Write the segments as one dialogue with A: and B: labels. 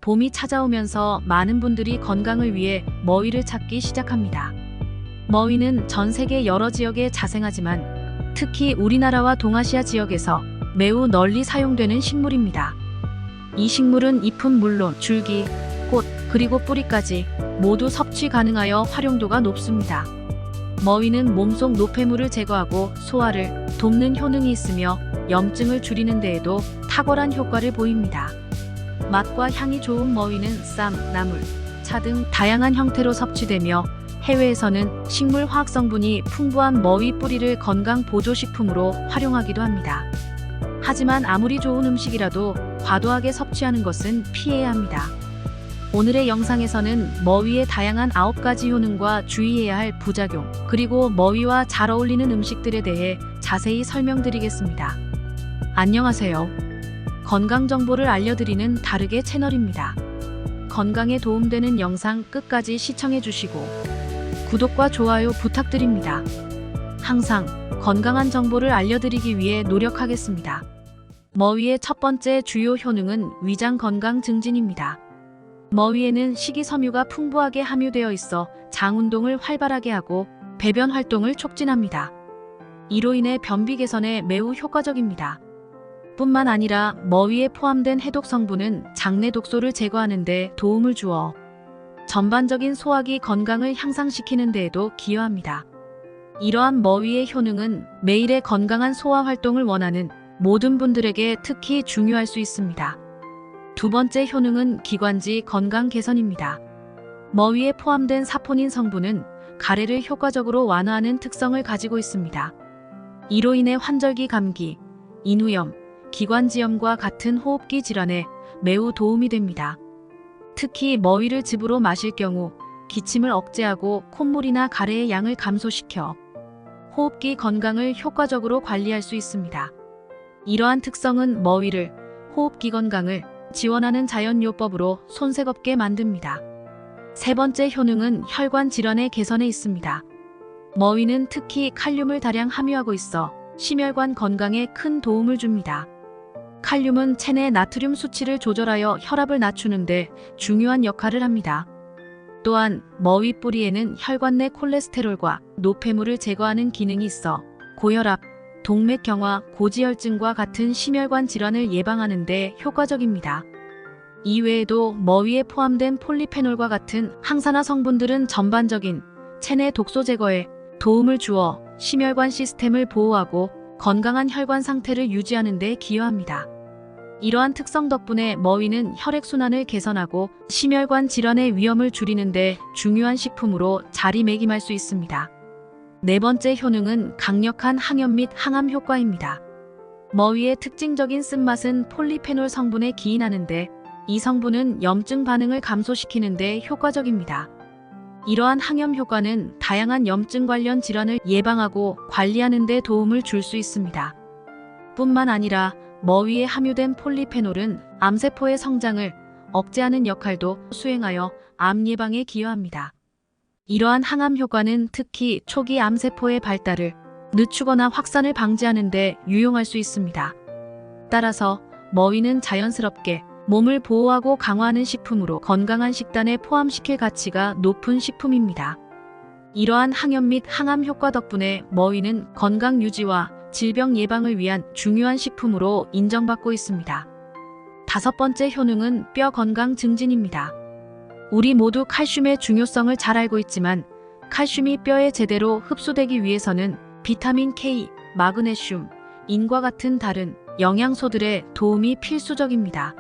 A: 봄이 찾아오면서 많은 분들이 건강을 위해 머위를 찾기 시작합니다. 머위는 전 세계 여러 지역에 자생하지만 특히 우리나라와 동아시아 지역에서 매우 널리 사용되는 식물입니다. 이 식물은 잎은 물론 줄기, 꽃, 그리고 뿌리까지 모두 섭취 가능하여 활용도가 높습니다. 머위는 몸속 노폐물을 제거하고 소화를 돕는 효능이 있으며 염증을 줄이는 데에도 탁월한 효과를 보입니다. 맛과 향이 좋은 머위는 쌈, 나물, 차 등 다양한 형태로 섭취되며 해외에서는 식물 화학 성분이 풍부한 머위 뿌리를 건강 보조식품으로 활용하기도 합니다. 하지만 아무리 좋은 음식이라도 과도하게 섭취하는 것은 피해야 합니다. 오늘의 영상에서는 머위의 다양한 9가지 효능과 주의해야 할 부작용, 그리고 머위와 잘 어울리는 음식들에 대해 자세히 설명드리겠습니다. 안녕하세요. 건강 정보를 알려드리는 다르게 채널입니다. 건강에 도움되는 영상 끝까지 시청해 주시고 구독과 좋아요 부탁드립니다. 항상 건강한 정보를 알려드리기 위해 노력하겠습니다. 머위의 첫 번째 주요 효능은 위장 건강 증진입니다. 머위에는 식이섬유가 풍부하게 함유되어 있어 장 운동을 활발하게 하고 배변 활동을 촉진합니다. 이로 인해 변비 개선에 매우 효과적입니다. 뿐만 아니라 머위에 포함된 해독 성분은 장내 독소를 제거하는 데 도움을 주어 전반적인 소화기 건강을 향상시키는 데에도 기여합니다. 이러한 머위의 효능은 매일의 건강한 소화 활동을 원하는 모든 분들에게 특히 중요할 수 있습니다. 두 번째 효능은 기관지 건강 개선입니다. 머위에 포함된 사포닌 성분은 가래를 효과적으로 완화하는 특성을 가지고 있습니다. 이로 인해 환절기 감기, 인후염, 기관지염과 같은 호흡기 질환에 매우 도움이 됩니다. 특히 머위를 즙으로 마실 경우 기침을 억제하고 콧물이나 가래의 양을 감소시켜 호흡기 건강을 효과적으로 관리할 수 있습니다. 이러한 특성은 머위를 호흡기 건강을 지원하는 자연요법으로 손색 없게 만듭니다. 세 번째 효능은 혈관 질환의 개선에 있습니다. 머위는 특히 칼륨을 다량 함유하고 있어 심혈관 건강에 큰 도움을 줍니다. 칼륨은 체내 나트륨 수치를 조절하여 혈압을 낮추는 데 중요한 역할을 합니다. 또한 머위 뿌리에는 혈관 내 콜레스테롤과 노폐물을 제거하는 기능이 있어 고혈압, 동맥경화, 고지혈증과 같은 심혈관 질환을 예방하는 데 효과적입니다. 이외에도 머위에 포함된 폴리페놀과 같은 항산화 성분들은 전반적인 체내 독소 제거에 도움을 주어 심혈관 시스템을 보호하고 건강한 혈관 상태를 유지하는 데 기여합니다. 이러한 특성 덕분에 머위는 혈액순환을 개선하고 심혈관 질환의 위험을 줄이는 데 중요한 식품으로 자리매김할 수 있습니다. 네 번째 효능은 강력한 항염 및 항암 효과입니다. 머위의 특징적인 쓴맛은 폴리페놀 성분에 기인하는데 이 성분은 염증 반응을 감소시키는 데 효과적입니다. 이러한 항염 효과는 다양한 염증 관련 질환을 예방하고 관리하는 데 도움을 줄 수 있습니다. 뿐만 아니라 머위에 함유된 폴리페놀은 암세포의 성장을 억제하는 역할도 수행하여 암 예방에 기여합니다. 이러한 항암 효과는 특히 초기 암세포의 발달을 늦추거나 확산을 방지하는 데 유용할 수 있습니다. 따라서 머위는 자연스럽게 몸을 보호하고 강화하는 식품으로 건강한 식단에 포함시킬 가치가 높은 식품입니다. 이러한 항염 및 항암 효과 덕분에 머위는 건강 유지와 질병 예방을 위한 중요한 식품으로 인정받고 있습니다. 다섯 번째 효능은 뼈 건강 증진입니다. 우리 모두 칼슘의 중요성을 잘 알고 있지만 칼슘이 뼈에 제대로 흡수되기 위해서는 비타민 K, 마그네슘, 인과 같은 다른 영양소들의 도움이 필수적입니다.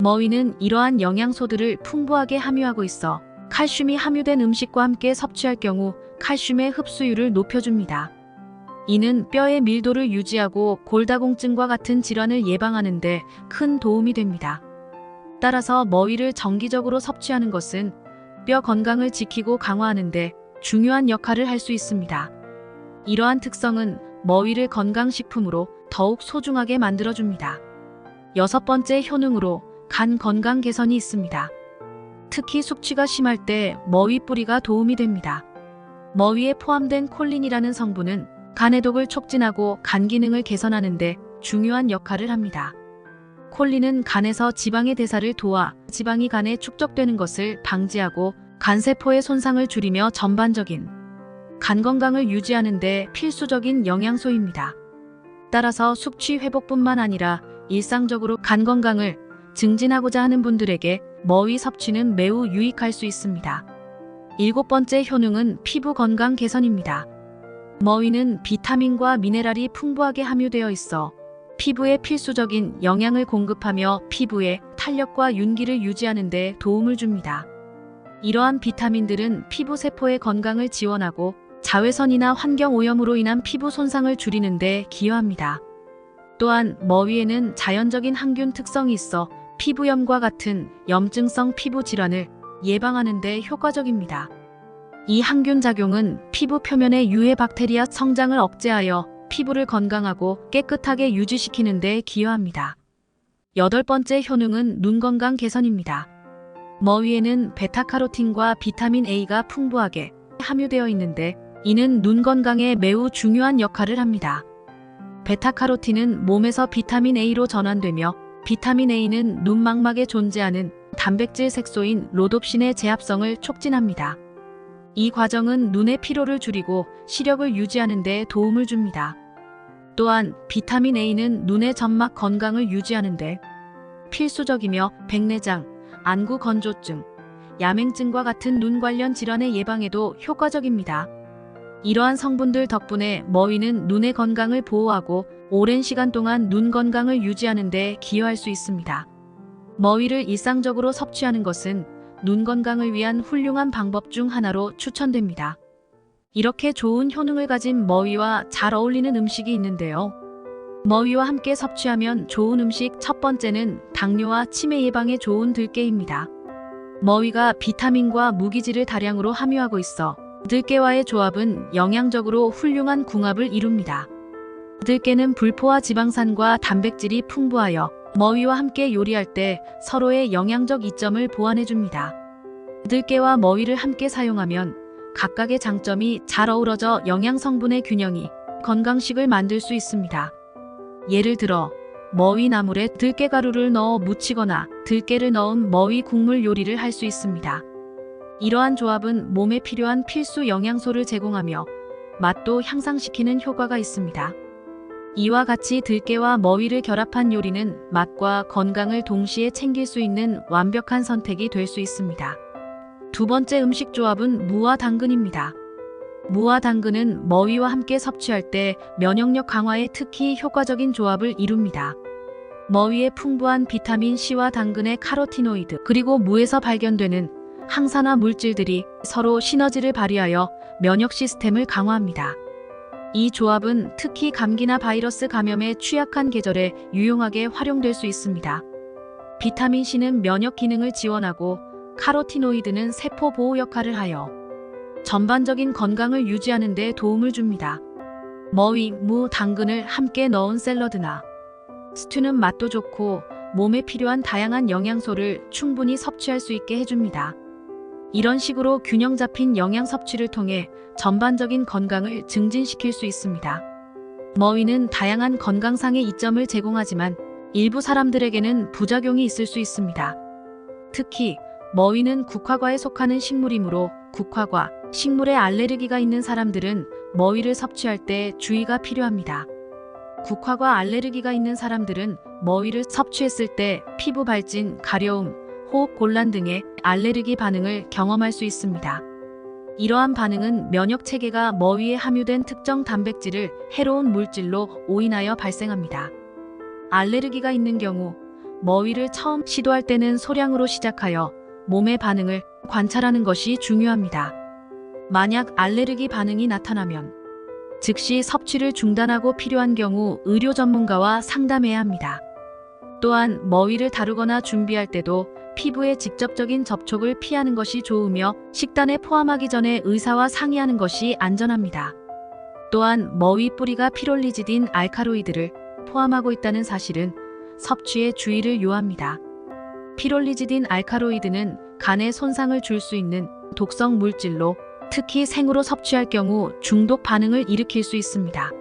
A: 머위는 이러한 영양소들을 풍부하게 함유하고 있어 칼슘이 함유된 음식과 함께 섭취할 경우 칼슘의 흡수율을 높여줍니다. 이는 뼈의 밀도를 유지하고 골다공증과 같은 질환을 예방하는 데 큰 도움이 됩니다. 따라서 머위를 정기적으로 섭취하는 것은 뼈 건강을 지키고 강화하는 데 중요한 역할을 할 수 있습니다. 이러한 특성은 머위를 건강식품으로 더욱 소중하게 만들어줍니다. 여섯 번째 효능으로 간 건강 개선이 있습니다. 특히 숙취가 심할 때 머위 뿌리가 도움이 됩니다. 머위에 포함된 콜린이라는 성분은 간해독을 촉진하고 간 기능을 개선하는 데 중요한 역할을 합니다. 콜린은 간에서 지방의 대사를 도와 지방이 간에 축적되는 것을 방지하고 간세포의 손상을 줄이며 전반적인 간 건강을 유지하는 데 필수적인 영양소입니다. 따라서 숙취 회복뿐만 아니라 일상적으로 간 건강을 증진하고자 하는 분들에게 머위 섭취는 매우 유익할 수 있습니다. 7번째 효능은 피부 건강 개선입니다. 머위는 비타민과 미네랄이 풍부하게 함유되어 있어 피부에 필수적인 영양을 공급하며 피부의 탄력과 윤기를 유지하는 데 도움을 줍니다. 이러한 비타민들은 피부 세포의 건강을 지원하고 자외선이나 환경 오염으로 인한 피부 손상을 줄이는 데 기여합니다. 또한 머위에는 자연적인 항균 특성이 있어 피부염과 같은 염증성 피부 질환을 예방하는 데 효과적입니다. 이 항균 작용은 피부 표면의 유해 박테리아 성장을 억제하여 피부를 건강하고 깨끗하게 유지시키는 데 기여합니다. 8번째 효능은 눈 건강 개선입니다. 머위에는 베타카로틴과 비타민 A가 풍부하게 함유되어 있는데 이는 눈 건강에 매우 중요한 역할을 합니다. 베타카로틴은 몸에서 비타민 A로 전환되며 비타민 A는 눈망막에 존재하는 단백질 색소인 로놉신의 제합성을 촉진합니다. 이 과정은 눈의 피로를 줄이고 시력을 유지하는 데 도움을 줍니다. 또한 비타민 A는 눈의 점막 건강을 유지하는 데 필수적이며 백내장, 안구 건조증, 야맹증과 같은 눈 관련 질환의 예방에도 효과적입니다. 이러한 성분들 덕분에 머위는 눈의 건강을 보호하고 오랜 시간 동안 눈 건강을 유지하는 데 기여할 수 있습니다. 머위를 일상적으로 섭취하는 것은 눈 건강을 위한 훌륭한 방법 중 하나로 추천됩니다. 이렇게 좋은 효능을 가진 머위와 잘 어울리는 음식이 있는데요. 머위와 함께 섭취하면 좋은 음식 첫 번째는 당뇨와 치매 예방에 좋은 들깨입니다. 머위가 비타민과 무기질을 다량으로 함유하고 있어 들깨와의 조합은 영양적으로 훌륭한 궁합을 이룹니다. 들깨는 불포화 지방산과 단백질이 풍부하여 머위와 함께 요리할 때 서로의 영양적 이점을 보완해줍니다. 들깨와 머위를 함께 사용하면 각각의 장점이 잘 어우러져 영양 성분의 균형이 건강식을 만들 수 있습니다. 예를 들어 머위 나물에 들깨가루를 넣어 무치거나 들깨를 넣은 머위 국물 요리를 할 수 있습니다. 이러한 조합은 몸에 필요한 필수 영양소를 제공하며 맛도 향상시키는 효과가 있습니다. 이와 같이 들깨와 머위를 결합한 요리는 맛과 건강을 동시에 챙길 수 있는 완벽한 선택이 될 수 있습니다. 두 번째 음식 조합은 무와 당근입니다. 무와 당근은 머위와 함께 섭취할 때 면역력 강화에 특히 효과적인 조합을 이룹니다. 머위의 풍부한 비타민 C와 당근의 카로티노이드 그리고 무에서 발견되는 항산화 물질들이 서로 시너지를 발휘하여 면역 시스템을 강화합니다. 이 조합은 특히 감기나 바이러스 감염에 취약한 계절에 유용하게 활용될 수 있습니다. 비타민 C는 면역 기능을 지원하고 카로티노이드는 세포 보호 역할을 하여 전반적인 건강을 유지하는 데 도움을 줍니다. 머위, 무, 당근을 함께 넣은 샐러드나 스튜는 맛도 좋고 몸에 필요한 다양한 영양소를 충분히 섭취할 수 있게 해줍니다. 이런 식으로 균형 잡힌 영양 섭취를 통해 전반적인 건강을 증진시킬 수 있습니다. 머위는 다양한 건강상의 이점을 제공하지만 일부 사람들에게는 부작용이 있을 수 있습니다. 특히 머위는 국화과에 속하는 식물이므로 국화과, 식물에 알레르기가 있는 사람들은 머위를 섭취할 때 주의가 필요합니다. 국화과 알레르기가 있는 사람들은 머위를 섭취했을 때 피부 발진, 가려움, 호흡 곤란 등의 알레르기 반응을 경험할 수 있습니다. 이러한 반응은 면역 체계가 머위에 함유된 특정 단백질을 해로운 물질로 오인하여 발생합니다. 알레르기가 있는 경우 머위를 처음 시도할 때는 소량으로 시작하여 몸의 반응을 관찰하는 것이 중요합니다. 만약 알레르기 반응이 나타나면 즉시 섭취를 중단하고 필요한 경우 의료 전문가와 상담해야 합니다. 또한 머위를 다루거나 준비할 때도 피부의 직접적인 접촉을 피하는 것이 좋으며 식단에 포함하기 전에 의사와 상의하는 것이 안전합니다. 또한 머위 뿌리가 피롤리지딘 알카로이드를 포함하고 있다는 사실은 섭취에 주의를 요합니다. 피롤리지딘 알카로이드는 간에 손상을 줄 수 있는 독성 물질로 특히 생으로 섭취할 경우 중독 반응을 일으킬 수 있습니다.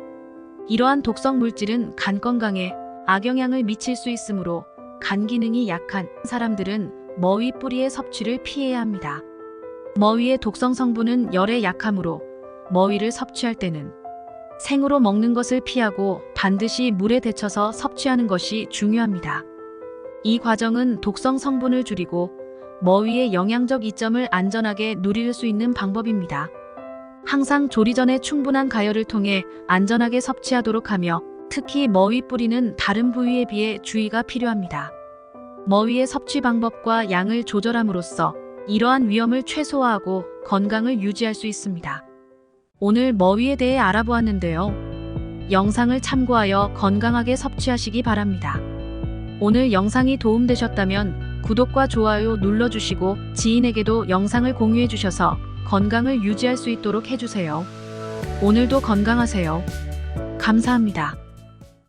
A: 이러한 독성 물질은 간 건강에 악영향을 미칠 수 있으므로 간 기능이 약한 사람들은 머위 뿌리의 섭취를 피해야 합니다. 머위의 독성 성분은 열에 약하므로 머위를 섭취할 때는 생으로 먹는 것을 피하고 반드시 물에 데쳐서 섭취하는 것이 중요합니다. 이 과정은 독성 성분을 줄이고 머위의 영양적 이점을 안전하게 누릴 수 있는 방법입니다. 항상 조리 전에 충분한 가열을 통해 안전하게 섭취하도록 하며 특히 머위 뿌리는 다른 부위에 비해 주의가 필요합니다. 머위의 섭취 방법과 양을 조절함으로써 이러한 위험을 최소화하고 건강을 유지할 수 있습니다. 오늘 머위에 대해 알아보았는데요. 영상을 참고하여 건강하게 섭취하시기 바랍니다. 오늘 영상이 도움되셨다면 구독과 좋아요 눌러주시고 지인에게도 영상을 공유해 주셔서 건강을 유지할 수 있도록 해주세요. 오늘도 건강하세요. 감사합니다.